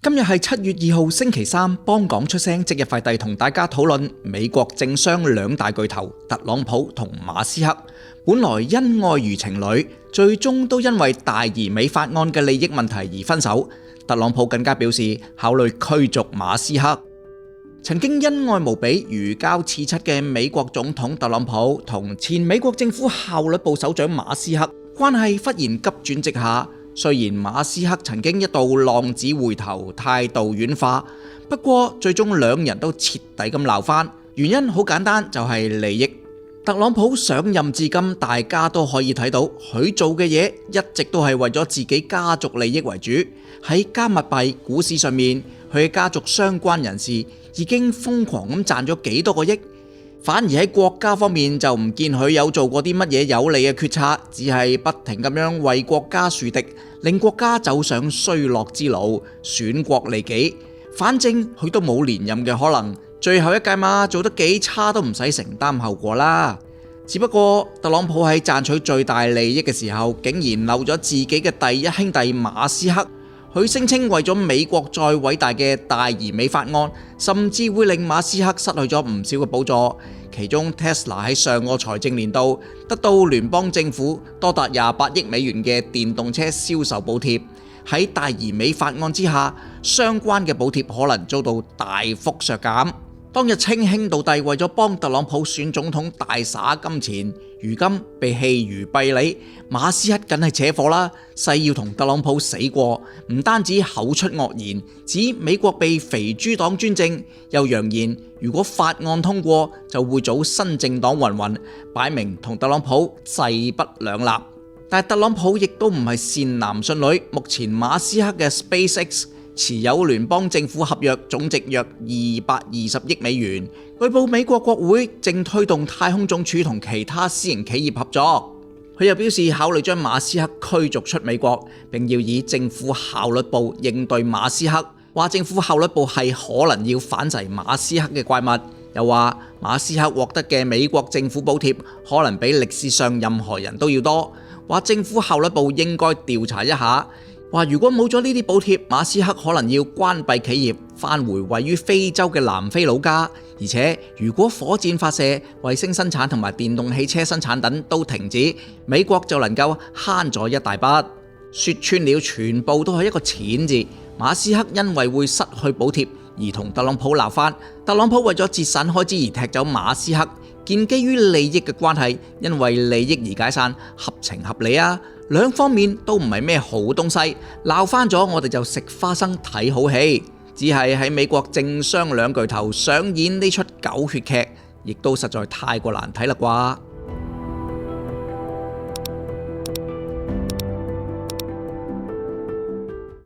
今日係7月2號星期三，幫港出聲，即日快遞同大家討論美國政商兩大巨頭特朗普同馬斯克，本來恩愛如情侶，最終都因為大而美法案嘅利益問題而分手。特朗普更加表示考慮驅逐馬斯克。曾經恩愛無比、如膠似漆嘅美國總統特朗普同前美國政府效率部首長馬斯克關係忽然急轉直下。雖然馬斯克曾經一度浪子回頭，態度軟化，不過最終兩人都徹底咁鬧翻。原因好簡單，就係利益。特朗普上任至今，大家都可以睇到佢做嘅嘢一直都係為咗自己家族利益為主。喺加密幣股市上面，佢嘅家族相關人士已經瘋狂咁賺咗幾多個億。反而喺國家方面就唔見佢有做過啲乜嘢有利嘅決策，只係不停咁樣為國家樹敵，令國家走上衰落之路，損國利己。反正佢都冇連任嘅可能，最後一屆嘛，做得幾差都唔使承擔後果啦。只不過特朗普喺賺取最大利益嘅時候，竟然漏咗自己嘅第一兄弟馬斯克。佢聲稱為咗美國再偉大嘅大而美法案，甚至會令馬斯克失去咗唔少嘅補助。其中 Tesla 喺上個財政年度得到聯邦政府多達28億美元嘅電動車銷售補貼。喺大而美法案之下，相關嘅補貼可能遭到大幅削減。當日稱兄道弟為咗幫特朗普選總統大灑金錢，如今被棄如敝履，馬斯克梗係扯火啦，誓要同特朗普死過。唔單止口出惡言，指美國被肥豬黨專政，又揚言如果法案通過就會組新政黨云云，擺明同特朗普勢不兩立。但特朗普亦都唔係善男信女，目前馬斯克嘅 SpaceX持有聯邦政府合約總值約220億美元。據報美國國會正推動太空總署同其他私營企業合作。佢又表示考慮將馬斯克驅逐出美國，並要以政府效率部應對馬斯克。話政府效率部係可能要反噬馬斯克嘅怪物。又話馬斯克獲得嘅美國政府補貼可能比歷史上任何人都要多。話政府效率部應該調查一下。話如果冇咗呢啲補貼，馬斯克可能要關閉企業，返回位於非洲嘅南非老家。而且如果火箭發射、衛星生產同埋電動汽車生產等都停止，美國就能夠慳咗一大筆。說穿了，全部都係一個錢字。馬斯克因為會失去補貼而同特朗普鬧翻，特朗普為咗節省開支而踢走馬斯克，建基於利益嘅關係，因為利益而解散，合情合理啊。兩方面都唔係咩好東西，鬧翻咗我哋就食花生睇好戲。只係喺美國政商兩巨頭上演呢出狗血劇，亦都實在太過難睇啦啩。